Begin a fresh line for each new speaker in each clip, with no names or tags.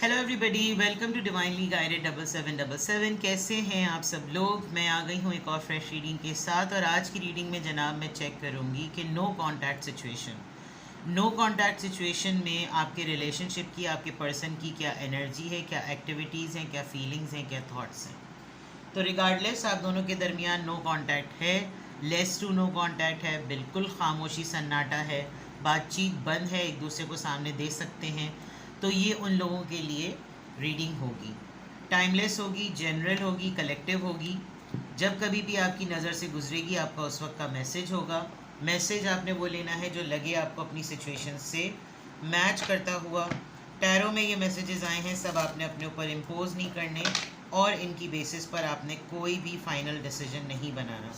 Hello everybody, welcome to divinely guided 7777। कैसे हैं आप सब लोग। मैं आ गई हूँ एक और फ्रेश रीडिंग के साथ। और आज की रीडिंग में जनाब मैं चेक करूँगी कि नो कांटेक्ट सिचुएशन में आपके रिलेशनशिप की, आपके पर्सन की क्या एनर्जी है, क्या एक्टिविटीज़ हैं, क्या फीलिंग्स हैं, क्या थॉट्स हैं। तो रिगार्डलेस आप दोनों के दरमियान नो कांटेक्ट है, लेस टू नो कांटेक्ट है, बिल्कुल खामोशी सन्नाटा है, बातचीत बंद है, एक दूसरे को सामने दे सकते हैं, तो ये उन लोगों के लिए रीडिंग होगी। टाइमलेस होगी, जनरल होगी, कलेक्टिव होगी। जब कभी भी आपकी नज़र से गुजरेगी आपका उस वक्त का मैसेज होगा। मैसेज आपने वो लेना है जो लगे आपको अपनी सिचुएशन से मैच करता हुआ। टैरो में ये मैसेजेस आए हैं, सब आपने अपने ऊपर इम्पोज नहीं करने और इनकी बेसिस पर आपने कोई भी फाइनल डिसीजन नहीं बनाना।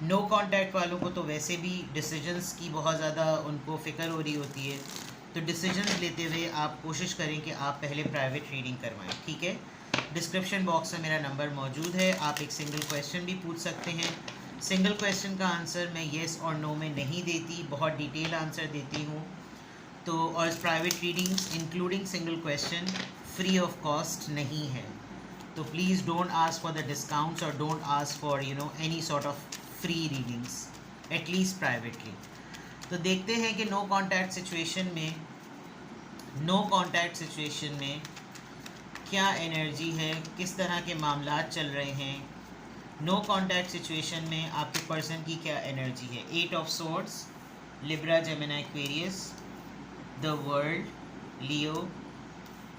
नो कांटेक्ट वालों को तो वैसे भी डिसीजंस की बहुत ज़्यादा उनको फ़िक्र हो रही होती है, तो डिसीजंस लेते हुए आप कोशिश करें कि आप पहले प्राइवेट रीडिंग करवाएं, ठीक है। डिस्क्रिप्शन बॉक्स में मेरा नंबर मौजूद है, आप एक सिंगल क्वेश्चन भी पूछ सकते हैं। सिंगल क्वेश्चन का आंसर मैं येस और नो में नहीं देती, बहुत डिटेल आंसर देती हूँ। तो और private readings including single question free of cost नहीं है, तो please don't ask for the discounts और don't ask for any sort of free readings, at least privately. तो देखते हैं कि नो कांटेक्ट सिचुएशन में क्या एनर्जी है, किस तरह के मामलात चल रहे हैं। नो कांटेक्ट सिचुएशन में आपके पर्सन की क्या एनर्जी है। 8 of swords, Libra, Gemini, Aquarius, the world, Leo,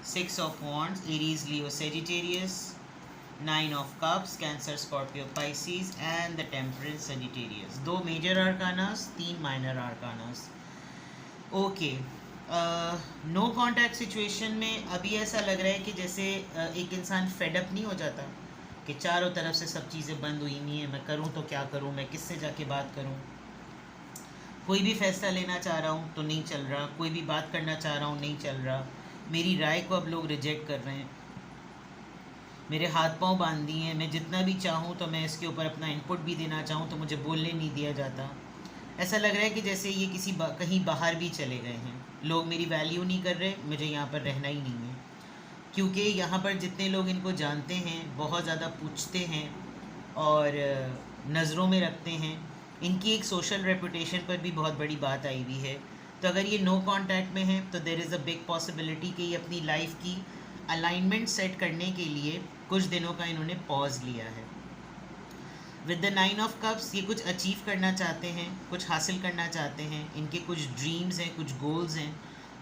6 of wands, Aries, Leo, Sagittarius, 9 of cups, Cancer, Scorpio, Pisces and the temperance, Sagittarius. 2 major arcanas, 3 minor arcanas. Okay, no contact situation में अभी ऐसा लग रहा है कि जैसे एक इंसान फेडअप नहीं हो जाता कि चारों तरफ से सब चीज़ें बंद हुई नहीं है, मैं करूँ तो क्या करूँ, मैं किससे जाके बात करूँ। कोई भी फैसला लेना चाह रहा हूँ तो नहीं चल रहा, कोई भी बात करना चाह रहा हूँ नहीं चल रहा, मेरी राय को अब लोग रिजेक्ट कर रहे हैं, मेरे हाथ पांव बांध दिए हैं, मैं जितना भी चाहूँ तो मैं इसके ऊपर अपना इनपुट भी देना चाहूँ तो मुझे बोलने नहीं दिया जाता। ऐसा लग रहा है कि जैसे ये कहीं बाहर भी चले गए हैं, लोग मेरी वैल्यू नहीं कर रहे, मुझे यहाँ पर रहना ही नहीं है। क्योंकि यहाँ पर जितने लोग इनको जानते हैं, बहुत ज़्यादा पूछते हैं और नज़रों में रखते हैं, इनकी एक सोशल रेपुटेशन पर भी बहुत बड़ी बात आई हुई है। तो अगर ये नो कांटेक्ट में है तो there is a big possibility कि ये अपनी लाइफ की अलाइनमेंट सेट करने के लिए कुछ दिनों का इन्होंने पॉज लिया है। विद द 9 ऑफ कप्स ये कुछ अचीव करना चाहते हैं, कुछ हासिल करना चाहते हैं, इनके कुछ ड्रीम्स हैं, कुछ गोल्स हैं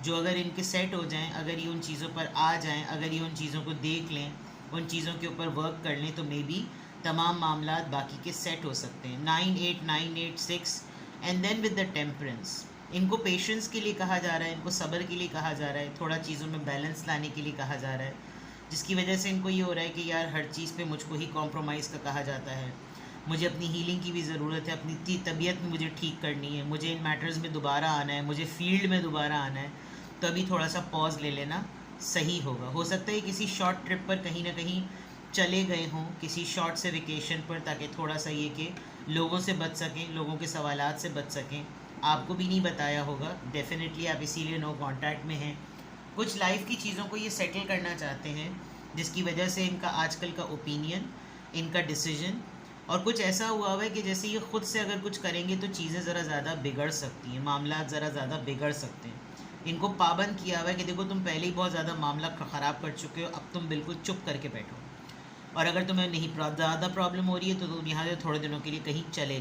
जो अगर इनके सेट हो जाएं, अगर ये उन चीज़ों पर आ जाएं, अगर ये उन चीज़ों को देख लें, उन चीज़ों के ऊपर वर्क कर लें, तो मे बी तमाम मामलात बाकी के सेट हो सकते हैं। 9 8 9 8 6 and then with the temperance, इनको पेशेंस के लिए कहा जा रहा है, इनको सब्र के लिए कहा जा रहा है, थोड़ा चीज़ों में बैलेंस लाने के लिए कहा जा रहा है, जिसकी वजह से इनको ये हो रहा है कि यार हर चीज़ पे मुझको ही कॉम्प्रोमाइज़ का कहा जाता है, मुझे अपनी हीलिंग की भी ज़रूरत है, अपनी तबीयत में मुझे ठीक करनी है, मुझे इन मैटर्स में दोबारा आना है, मुझे फील्ड में दोबारा आना है, तो अभी थोड़ा सा पॉज ले लेना सही होगा। हो सकता है किसी शॉर्ट ट्रिप पर कहीं ना कहीं चले गए हों, किसी शॉर्ट से वेकेशन पर, ताकि थोड़ा सा ये कि लोगों से बच सकें, लोगों के सवालात से बच सकें। आपको भी नहीं बताया होगा, डेफिनेटली आप इसीलिए नो कांटेक्ट में हैं। कुछ लाइफ की चीज़ों को ये सेटल करना चाहते हैं, जिसकी वजह से इनका आजकल का ओपिनियन, इनका डिसीजन, और कुछ ऐसा हुआ है कि जैसे ये ख़ुद से अगर कुछ करेंगे तो चीज़ें ज़रा ज़्यादा बिगड़ सकती हैं, मामला ज़रा ज़्यादा बिगड़ सकते हैं। इनको पाबंद किया हुआ है कि देखो तुम पहले ही बहुत ज़्यादा मामला ख़राब कर चुके हो, अब तुम बिल्कुल चुप करके बैठो, और अगर तुम्हें नहीं ज़्यादा प्रॉब्लम हो रही है तो तुम यहाँ से थोड़े दिनों के लिए कहीं चले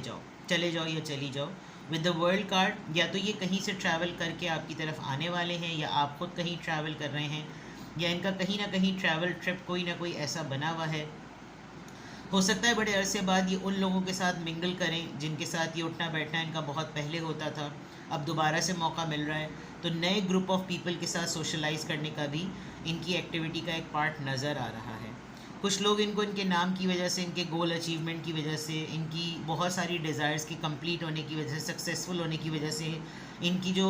जाओ या चली जाओ। विद द वर्ल्ड कार्ड, या तो ये कहीं से ट्रैवल करके आपकी तरफ आने वाले हैं, या आप खुद कहीं ट्रैवल कर रहे हैं, या इनका कहीं ना कहीं ट्रैवल ट्रिप कोई ना कोई ऐसा बना हुआ है। हो सकता है बड़े अरसे बाद ये उन लोगों के साथ मिंगल करें जिनके साथ ये उठना बैठना इनका बहुत पहले होता था, अब दोबारा से मौका मिल रहा है, तो नए ग्रुप ऑफ पीपल के साथ सोशलाइज करने का भी इनकी एक्टिविटी का एक पार्ट नज़र आ रहा है। कुछ लोग इनको इनके नाम की वजह से, इनके गोल अचीवमेंट की वजह से, इनकी बहुत सारी डिज़ायर्स की कंप्लीट होने की वजह से, सक्सेसफुल होने की वजह से, इनकी जो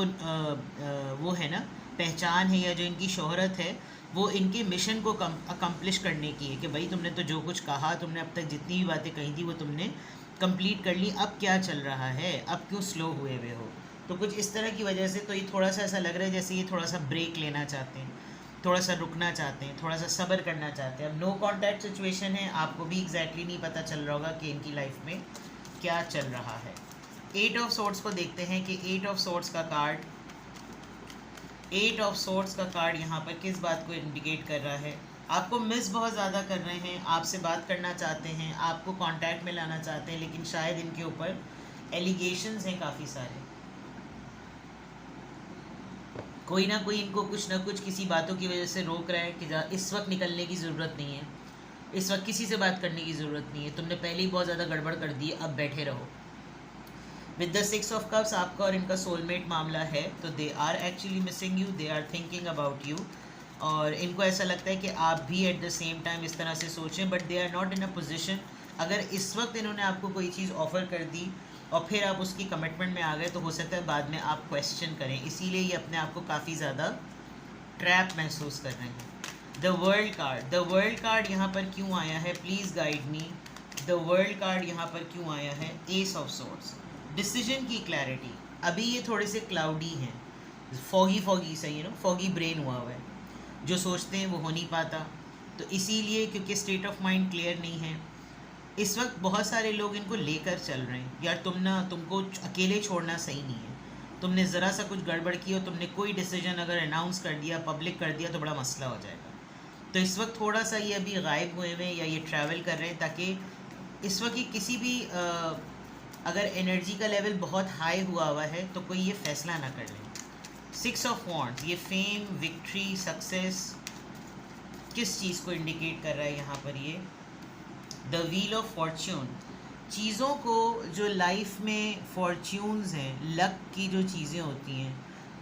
वो है ना पहचान है, या जो इनकी शोहरत है, वो इनके मिशन को अकम्प्लिश करने की है कि भाई तुमने तो जो कुछ कहा, तुमने अब तक जितनी भी बातें कही थी वो तुमने कंप्लीट कर ली, अब क्या चल रहा है, अब क्यों स्लो हुए हुए हो। तो कुछ इस तरह की वजह से तो ये थोड़ा सा ऐसा लग रहा है जैसे ये थोड़ा सा ब्रेक लेना चाहते हैं। थोड़ा सा रुकना चाहते हैं, थोड़ा सा सब्र करना चाहते हैं। अब नो कांटेक्ट सिचुएशन है, आपको भी एग्जैक्टली नहीं पता चल रहा होगा कि इनकी लाइफ में क्या चल रहा है। 8 ऑफ सोर्ट्स को देखते हैं कि 8 ऑफ सोर्ट्स का कार्ड, 8 ऑफ सोर्ट्स का कार्ड यहाँ पर किस बात को इंडिकेट कर रहा है। आपको मिस बहुत ज़्यादा कर रहे हैं, आपसे बात करना चाहते हैं, आपको कांटेक्ट में लाना चाहते हैं, लेकिन शायद इनके ऊपर एलिगेशंस हैं काफ़ी सारे। कोई ना कोई इनको कुछ ना कुछ किसी बातों की वजह से रोक रहा है कि इस वक्त निकलने की ज़रूरत नहीं है, इस वक्त किसी से बात करने की ज़रूरत नहीं है, तुमने पहले ही बहुत ज़्यादा गड़बड़ कर दी, अब बैठे रहो। विद द 6 ऑफ कप्स आपका और इनका सोलमेट मामला है, तो they are actually missing you, they are thinking about you, और इनको ऐसा लगता है कि आप भी एट द सेम टाइम इस तरह से सोचें, but they are not in a position. अगर इस वक्त इन्होंने आपको कोई चीज़ ऑफ़र कर दी और फिर आप उसकी कमिटमेंट में आ गए, तो हो सकता है बाद में आप क्वेश्चन करें, इसीलिए ये अपने आप को काफ़ी ज़्यादा ट्रैप महसूस कर रहे हैं। The world card, the world card यहाँ पर क्यों आया है, please guide me. The world card यहाँ पर क्यों आया है, एस ऑफ सोर्ट्स, डिसीजन की क्लैरिटी। अभी ये थोड़े से क्लाउडी हैं, फॉगी सही है, फॉगी ब्रेन हुआ हुआ है, जो सोचते हैं वो हो नहीं पाता, तो इसीलिए क्योंकि स्टेट ऑफ माइंड क्लियर नहीं है इस वक्त बहुत सारे लोग इनको लेकर चल रहे हैं, यार तुमको अकेले छोड़ना सही नहीं है, तुमने ज़रा सा कुछ गड़बड़ की और तुमने कोई डिसीजन अगर अनाउंस कर दिया, पब्लिक कर दिया, तो बड़ा मसला हो जाएगा। तो इस वक्त थोड़ा सा ये अभी गायब हुए हुए या ये ट्रैवल कर रहे हैं, ताकि इस वक्त ये किसी भी अगर एनर्जी का लेवल बहुत हाई हुआ हुआ है तो कोई ये फैसला ना कर लें। 6 ऑफ वॉन्ड्स, ये फेम, विक्ट्री, सक्सेस, किस चीज़ को इंडिकेट कर रहा है यहाँ पर ये। द व्हील ऑफ फॉर्च्यून, चीज़ों को जो लाइफ में फॉर्च्यून्स हैं, लक की जो चीज़ें होती हैं,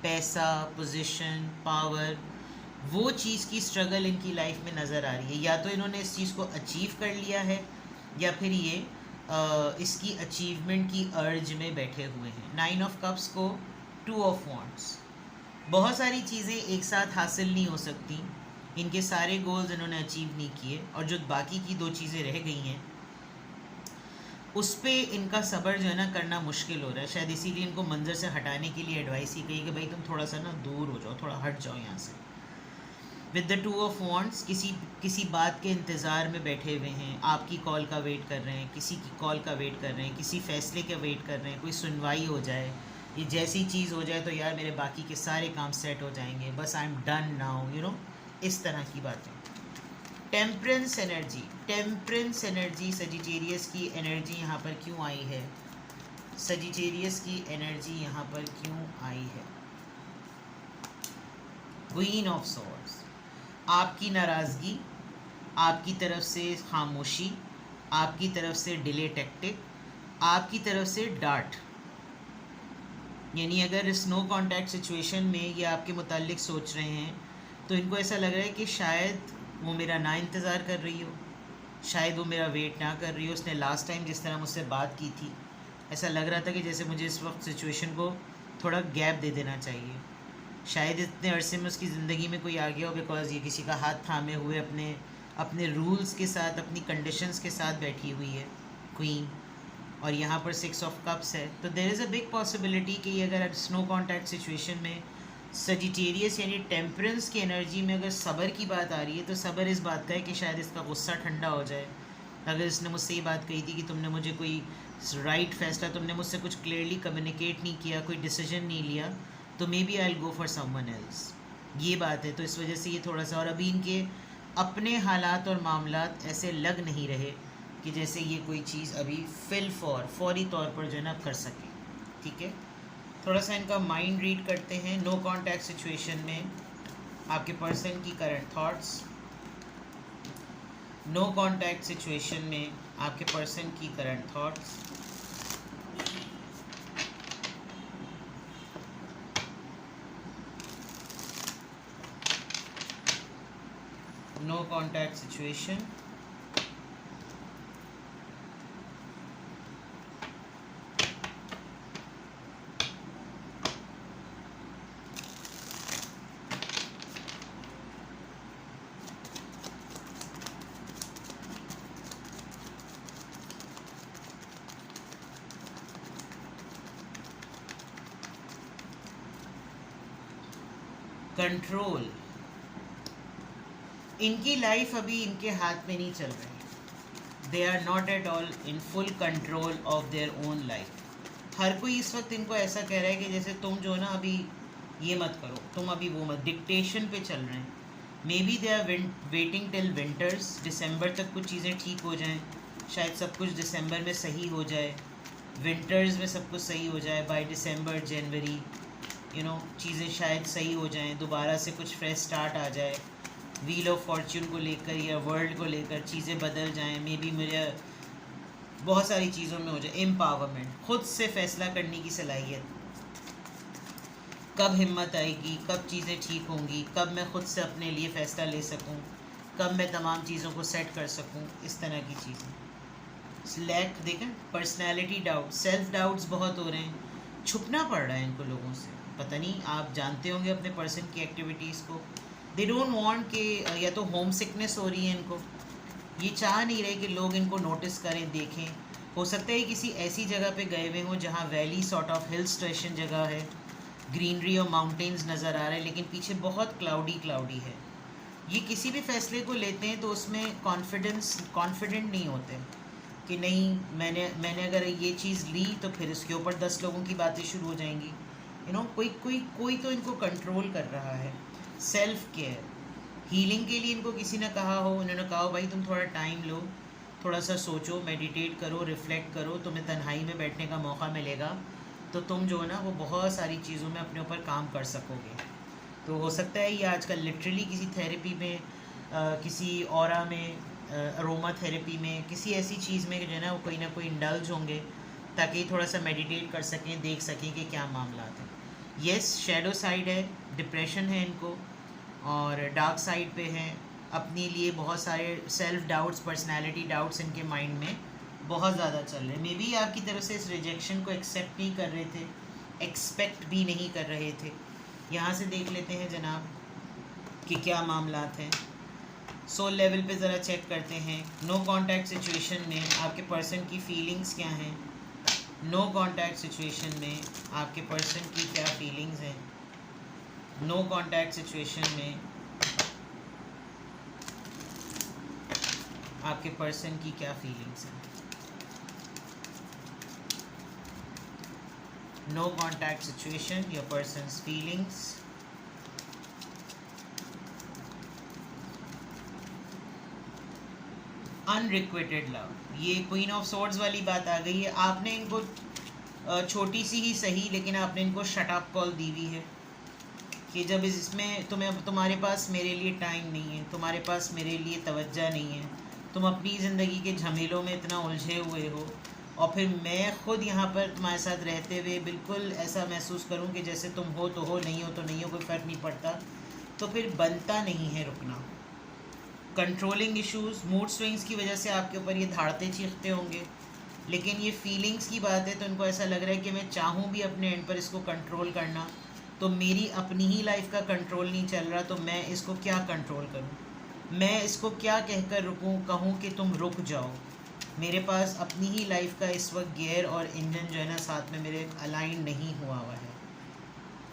पैसा, पोजीशन, पावर, वो चीज़ की स्ट्रगल इनकी लाइफ में नज़र आ रही है। या तो इन्होंने इस चीज़ को अचीव कर लिया है, या फिर ये इसकी अचीवमेंट की अर्ज में बैठे हुए हैं। 9 ऑफ कप्स को 2 ऑफ वॉन्ड्स, बहुत सारी चीज़ें एक साथ हासिल नहीं हो सकती, इनके सारे गोल्स इन्होंने अचीव नहीं किए, और जो बाकी की 2 चीज़ें रह गई हैं उस पर इनका सब्र जो है ना करना मुश्किल हो रहा है। शायद इसीलिए इनको मंजर से हटाने के लिए एडवाइस ही कही कि भाई तुम थोड़ा सा ना दूर हो जाओ, थोड़ा हट जाओ यहाँ से। विद द 2 ऑफ वॉन्ड्स, किसी बात के इंतज़ार में बैठे हुए हैं, आपकी कॉल का वेट कर रहे हैं, किसी की कॉल का वेट कर रहे हैं, किसी फैसले का वेट कर रहे हैं, कोई सुनवाई हो जाए, ये जैसी चीज़ हो जाए तो यार मेरे बाकी के सारे काम सेट हो जाएंगे, बस I am done now, you know, इस तरह की बातें। Temperance energy, temperance energy, Sagittarius की एनर्जी यहाँ पर क्यों आई है, सजिटेरियस की एनर्जी यहाँ पर क्यों आई है। क्वीन ऑफ सोर्ड्स, आपकी नाराज़गी, आपकी तरफ से खामोशी, आपकी तरफ से डिले टैक्टिक, आपकी तरफ से डांट, यानी अगर इस नो कॉन्टैक्ट सिचुएशन में ये आपके मुतालिक सोच रहे हैं तो इनको ऐसा लग रहा है कि शायद वो मेरा ना इंतज़ार कर रही हो, शायद वो मेरा वेट ना कर रही हो। उसने लास्ट टाइम जिस तरह मुझसे बात की थी, ऐसा लग रहा था कि जैसे मुझे इस वक्त सिचुएशन को थोड़ा गैप दे देना चाहिए। शायद इतने अरसे में उसकी ज़िंदगी में कोई आ गया हो, बिकॉज़ ये किसी का हाथ थामे हुए अपने रूल्स के साथ, अपनी कंडीशंस के साथ बैठी हुई है क्वीन, और यहाँ पर 6 ऑफ कप्स है। तो there is a big possibility कि ये अगर स्नो कॉन्टैक्ट सिचुएशन में सजिटेरियस यानी टेम्परेंस की एनर्जी में अगर सब्र की बात आ रही है, तो सब्र इस बात का है कि शायद इसका गुस्सा ठंडा हो जाए। अगर इसने मुझसे ये बात कही थी कि तुमने मुझे कोई राइट फैसला, तुमने मुझसे कुछ क्लियरली कम्युनिकेट नहीं किया, कोई डिसीजन नहीं लिया, तो maybe I will go for someone else, ये बात है। तो इस वजह से ये थोड़ा सा, और अभी इनके अपने हालात और मामलात ऐसे लग नहीं रहे कि जैसे ये कोई चीज़ अभी फौरी तौर पर जो है ना कर सके। ठीक है, थोड़ा सा इनका माइंड रीड करते हैं। नो कॉन्टैक्ट सिचुएशन में आपके पर्सन की current thoughts, no contact situation में आपके पर्सन की current thoughts, no contact situation, control, इनकी लाइफ अभी इनके हाथ में नहीं चल रही। They are not at all in full control of their own life. हर कोई इस वक्त इनको ऐसा कह रहा है कि जैसे तुम जो ना अभी ये मत करो, तुम अभी वो मत, डिक्टेशन पे चल रहे हैं। Maybe they are waiting till winters, दिसंबर तक कुछ चीज़ें ठीक हो जाएं, शायद सब कुछ दिसंबर में सही हो जाए, विंटर्स में सब कुछ सही हो जाए, बाय दिसंबर जनवरी चीज़ें शायद सही हो जाएं, दोबारा से कुछ फ्रेश स्टार्ट आ जाए, व्हील ऑफ फॉर्च्यून को लेकर या वर्ल्ड को लेकर चीज़ें बदल जाएं। मे बी मुझे बहुत सारी चीज़ों में हो जाए एम्पावरमेंट, खुद से फैसला करने की सलाहियत, कब हिम्मत आएगी, कब चीज़ें ठीक होंगी, कब मैं खुद से अपने लिए फ़ैसला ले सकूं, कब मैं तमाम चीज़ों को सेट कर सकूं, इस तरह की चीज़ें। लैक देखें, पर्सनैलिटी डाउट, सेल्फ डाउट्स बहुत हो रहे हैं, छुपना पड़ रहा है इनको लोगों से। पता नहीं, आप जानते होंगे अपने पर्सन की एक्टिविटीज़ को। दे डोंट वांट कि या तो होम सिकनेस हो रही है इनको, ये चाह नहीं रहे कि लोग इनको नोटिस करें, देखें। हो सकता है किसी ऐसी जगह पे गए हुए हों जहाँ valley sort of hill station जगह है, ग्रीनरी और माउंटेन्स नज़र आ रहे हैं, लेकिन पीछे बहुत क्लाउडी है। ये किसी भी फैसले को लेते हैं तो उसमें कॉन्फिडेंट नहीं होते कि नहीं, मैंने अगर ये चीज़ ली तो फिर इसके ऊपर 10 लोगों की बातें शुरू हो जाएंगी। कोई तो इनको कंट्रोल कर रहा है। सेल्फ केयर, हीलिंग के लिए इनको किसी ने कहा हो, उन्होंने कहा हो भाई तुम थोड़ा टाइम लो, थोड़ा सा सोचो, मेडिटेट करो, रिफ़्लेक्ट करो, तुम्हें तन्हाई में बैठने का मौका मिलेगा तो तुम जो है ना वो बहुत सारी चीज़ों में अपने ऊपर काम कर सकोगे। तो हो सकता है ये आजकल लिटरली किसी थेरेपी में, किसी ऑरा में, अरोमा थेरेपी में, किसी ऐसी चीज़ में जो है ना वो कोई ना कोई इंडल्ज होंगे ताकि थोड़ा सा मेडिटेट कर सकें, देख सकें कि क्या मामला है। येस, शैडो साइड है, डिप्रेशन है इनको, और डार्क साइड पे हैं, अपने लिए बहुत सारे सेल्फ डाउट्स, पर्सनालिटी डाउट्स इनके माइंड में बहुत ज़्यादा चल रहे हैं। मे बी आपकी तरफ से इस रिजेक्शन को एक्सेप्ट नहीं कर रहे थे, एक्सपेक्ट भी नहीं कर रहे थे। यहाँ से देख लेते हैं जनाब कि क्या मामलात हैं। सोल लेवल पे ज़रा चेक करते हैं। नो कॉन्टैक्ट सिचुएशन में आपके पर्सन की फीलिंग्स क्या हैं। नो कॉन्टैक्ट सिचुएशन में आपके पर्सन की क्या फीलिंग्स हैं। नो कॉन्टैक्ट सिचुएशन में आपके पर्सन की क्या फीलिंग्स हैं। No contact situation, your person's feelings. Unrequited love, ये क्वीन ऑफ सोर्ड्स वाली बात आ गई है। आपने इनको छोटी सी ही सही, लेकिन आपने इनको शट अप कॉल दी हुई है कि जब इसमें तुम्हारे पास मेरे लिए टाइम नहीं है, तुम्हारे पास मेरे लिए तवज्जो नहीं है, तुम अपनी ज़िंदगी के झमेलों में इतना उलझे हुए हो, और फिर मैं ख़ुद यहाँ पर तुम्हारे साथ रहते हुए बिल्कुल ऐसा महसूस करूँ कि जैसे तुम हो तो हो, नहीं हो तो नहीं हो, कोई फ़र्क नहीं पड़ता, तो फिर बनता नहीं है रुकना। कंट्रोलिंग इश्यूज़, मूड स्विंग्स की वजह से आपके ऊपर ये धाड़ते चीखते होंगे, लेकिन ये फीलिंग्स की बात है तो इनको ऐसा लग रहा है कि मैं चाहूँ भी अपने एंड पर इसको कंट्रोल करना, तो मेरी अपनी ही लाइफ का कंट्रोल नहीं चल रहा, तो मैं इसको क्या कंट्रोल करूँ, मैं इसको क्या कहकर रुकूँ, कहूँ कि तुम रुक जाओ। मेरे पास अपनी ही लाइफ का इस वक्त गियर और इंजन जो है ना साथ में मेरे अलाइन नहीं हुआ है।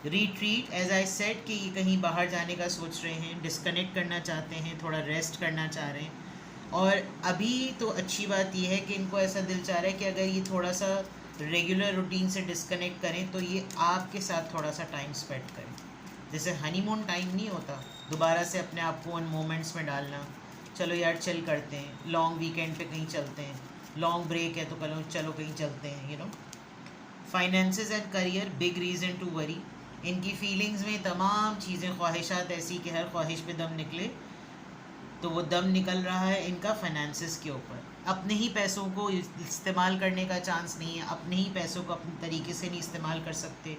रिट्रीट, एज आई सेड कि ये कहीं बाहर जाने का सोच रहे हैं, डिस्कनेक्ट करना चाहते हैं, थोड़ा रेस्ट करना चाह रहे हैं। और अभी तो अच्छी बात यह है कि इनको ऐसा दिल चाह रहा है कि अगर ये थोड़ा सा रेगुलर रूटीन से डिस्कनेक्ट करें तो ये आपके साथ थोड़ा सा टाइम स्पेंड करें। जैसे हनीमून टाइम नहीं होता, दोबारा से अपने आप को उन मोमेंट्स में डालना, चलो यार चिल करते हैं, लॉन्ग वीकेंड पे कहीं चलते हैं, लॉन्ग ब्रेक है तो चलो कहीं चलते हैं, finances and career, big reason to worry. इनकी फीलिंग्स में तमाम चीज़ें, ख्वाहिशात ऐसी कि हर ख्वाहिश पे दम निकले, तो वो दम निकल रहा है इनका फाइनेंसेस के ऊपर। अपने ही पैसों को इस्तेमाल करने का चांस नहीं है, अपने ही पैसों को अपने तरीके से नहीं इस्तेमाल कर सकते।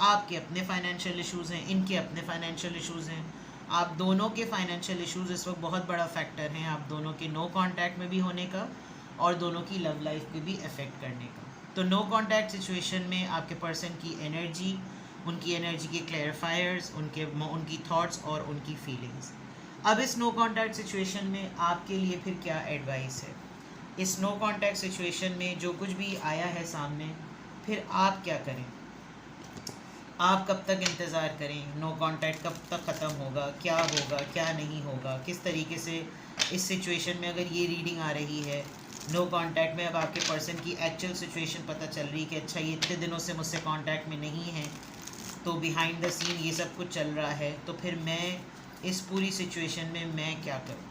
आपके अपने फाइनेंशियल इश्यूज़ हैं, इनके अपने फाइनेंशियल इश्यूज़ हैं, आप दोनों के फाइनेंशियल इश्यूज़ इस वक्त बहुत बड़ा फैक्टर हैं आप दोनों के नो कांटेक्ट में भी होने का और दोनों की लव लाइफ पे भी अफेक्ट करने का। तो नो कांटेक्ट सिचुएशन में आपके पर्सन की एनर्जी, उनकी एनर्जी के क्लैरिफायर्स, उनकी थॉट्स और उनकी फीलिंग्स। अब इस नो कांटेक्ट सिचुएशन में आपके लिए फिर क्या एडवाइस है। इस नो कांटेक्ट सिचुएशन में जो कुछ भी आया है सामने, फिर आप क्या करें। आप कब तक इंतज़ार करें? नो कांटेक्ट कब तक ख़त्म होगा? क्या नहीं होगा? किस तरीके से इस सिचुएशन में अगर ये रीडिंग आ रही है, नो कांटेक्ट में अब आपके पर्सन की एक्चुअल सिचुएशन पता चल रही कि अच्छा ये इतने दिनों से मुझसे कांटेक्ट में नहीं है, तो बिहाइंड द सीन ये सब कुछ चल रहा है, तो फिर मैं इस पूरी सिचुएशन में मैं क्या करूं,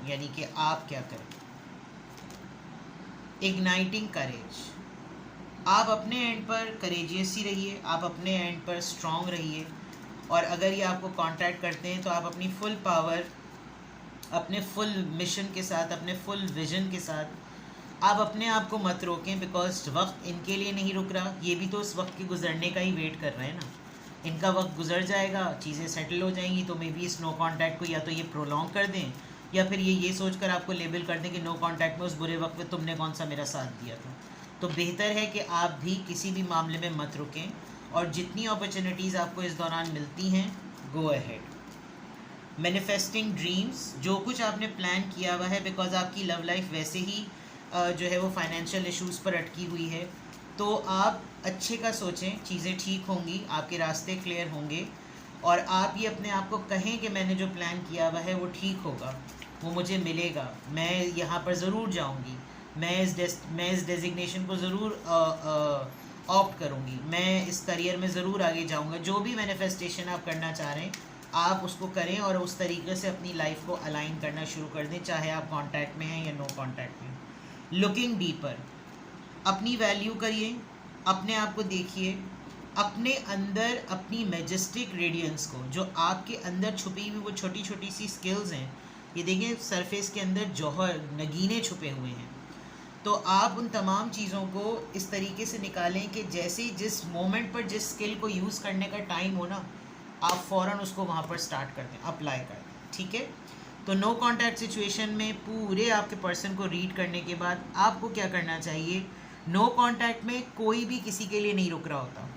यानी कि आप क्या करें? इग्नाइटिंग करेज, आप अपने एंड पर करेजियस ही रहिए, आप अपने एंड पर स्ट्रॉन्ग रहिए, और अगर ये आपको कांटेक्ट करते हैं तो आप अपनी फुल पावर, अपने फुल मिशन के साथ, अपने फुल विजन के साथ आप अपने आप को मत रोकें, बिकॉज वक्त इनके लिए नहीं रुक रहा, ये भी तो उस वक्त के गुजरने का ही वेट कर रहे हैं ना। इनका वक्त गुजर जाएगा, चीज़ें सेटल हो जाएंगी, तो मे बी इस नो कांटेक्ट को या तो ये प्रोलॉन्ग कर दें, या फिर ये सोचकर आपको लेबल कर दें कि नो कांटेक्ट में उस बुरे वक्त में तुमने कौन सा मेरा साथ दिया था। तो बेहतर है कि आप भी किसी भी मामले में मत रुकें, और जितनी अपॉर्चुनिटीज़ आपको इस दौरान मिलती हैं, गो अहेड। मैनिफेस्टिंग ड्रीम्स, जो कुछ आपने प्लान किया हुआ है, बिकॉज आपकी लव लाइफ वैसे ही जो है वो फाइनेंशियल इश्यूज़ पर अटकी हुई है, तो आप अच्छे का सोचें, चीज़ें ठीक होंगी, आपके रास्ते क्लियर होंगे, और आप ये अपने आप को कहें कि मैंने जो प्लान किया हुआ है वो ठीक होगा, वो मुझे मिलेगा, मैं यहाँ पर ज़रूर जाऊँगी, मैं इस डेजिग्नेशन को ज़रूर ऑप्ट करूँगी, मैं इस करियर में ज़रूर आगे जाऊँगा। जो भी मैनिफेस्टेशन आप करना चाह रहे हैं, आप उसको करें और उस तरीके से अपनी लाइफ को अलाइन करना शुरू कर दें, चाहे आप कांटेक्ट में हैं या नो कांटेक्ट में। लुकिंग डीपर, अपनी वैल्यू करिए, अपने आप को देखिए, अपने अंदर अपनी मैजेस्टिक रेडियंस को, जो आपके अंदर छुपी हुई वो छोटी छोटी सी स्किल्स हैं, ये देखें सरफेस के अंदर जौहर नगीने छुपे हुए हैं, तो आप उन तमाम चीज़ों को इस तरीके से निकालें कि जैसे जिस मोमेंट पर जिस स्किल को यूज़ करने का टाइम हो ना, आप फ़ौरन उसको वहाँ पर स्टार्ट कर दें, अप्लाई कर दें, ठीक है। तो नो कांटेक्ट सिचुएशन में पूरे आपके पर्सन को रीड करने के बाद आपको क्या करना चाहिए? नो कांटेक्ट में कोई भी किसी के लिए नहीं रुक रहा होता।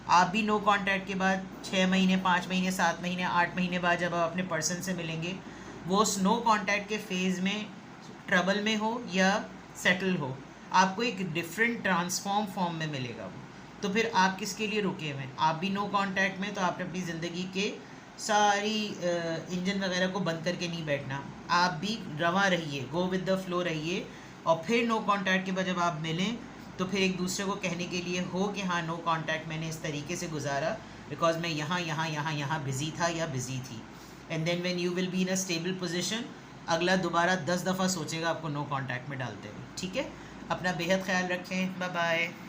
आप भी नो कांटेक्ट के बाद 6 महीने, 5 महीने, 7 महीने, 8 महीने बाद जब आप अपने पर्सन से मिलेंगे, वो उस नो कांटेक्ट के फेज़ में ट्रबल में हो या सेटल हो, आपको एक डिफरेंट ट्रांसफॉर्म फॉर्म में मिलेगा वो। तो फिर आप किसके लिए रुके हुए हैं? आप भी नो कांटेक्ट में, तो आपने अपनी ज़िंदगी के सारी इंजन वगैरह को बंद करके नहीं बैठना, आप भी रवा रहिए, गो विद द फ्लो रहिए, और फिर नो कांटेक्ट के बाद जब आप मिलें तो फिर एक दूसरे को कहने के लिए हो कि हाँ, नो कांटेक्ट मैंने इस तरीके से गुजारा, बिकॉज मैं यहाँ बिज़ी था या बिज़ी थी। And then when you will be in a stable position, अगला दोबारा 10 दफ़ा सोचेगा आपको नो कांटेक्ट में डालते हुए, ठीक है। अपना बेहद ख्याल रखें, बाय बाय।